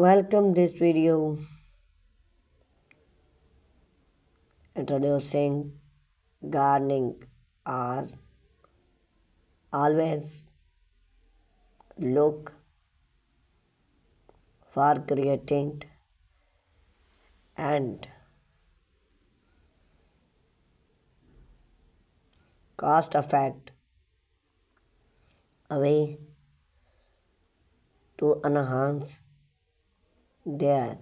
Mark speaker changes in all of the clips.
Speaker 1: Welcome this video introducing gardening are always look for creating and cost effect a way to enhance their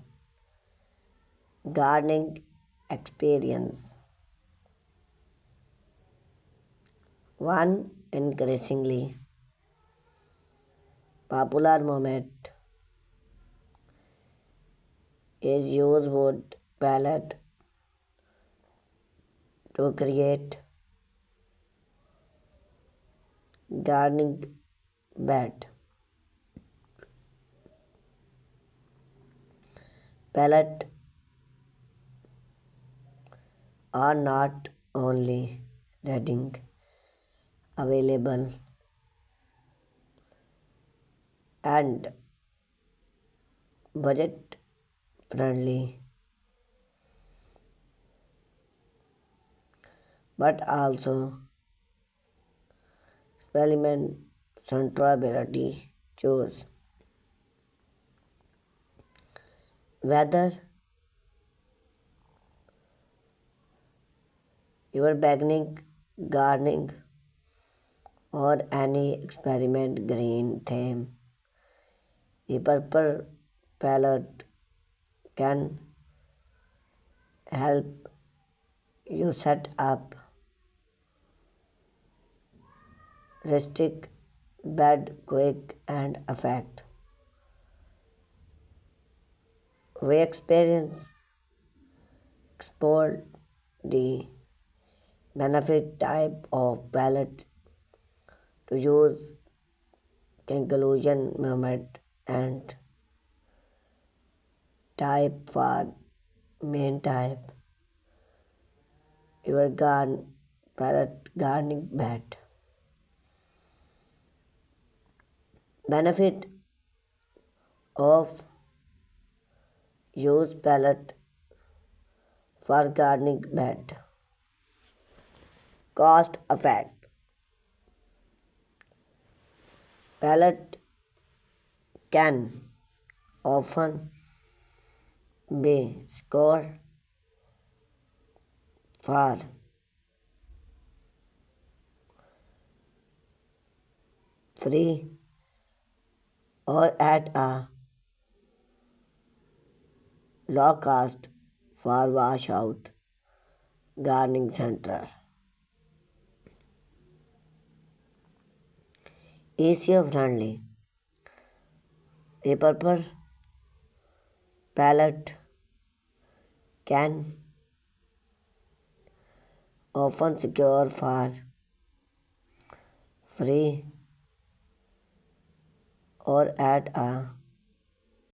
Speaker 1: gardening experience. One increasingly popular movement is use wood pallet to create gardening bed. Pallets are not only reading available and budget friendly but also experiment centrability choose whether you are beginning gardening or any experiment green theme. The purple palette can help you set up rustic bed quick and effect. We explored the benefit type of palette to use conclusion moment and type for main type your palette gardening bed. Benefit of use palette for gardening bed. Cost effect. Palette can often be scored for free or at a low cost for washout gardening center. Easier friendly. Repurpose palette can often secure for free or at a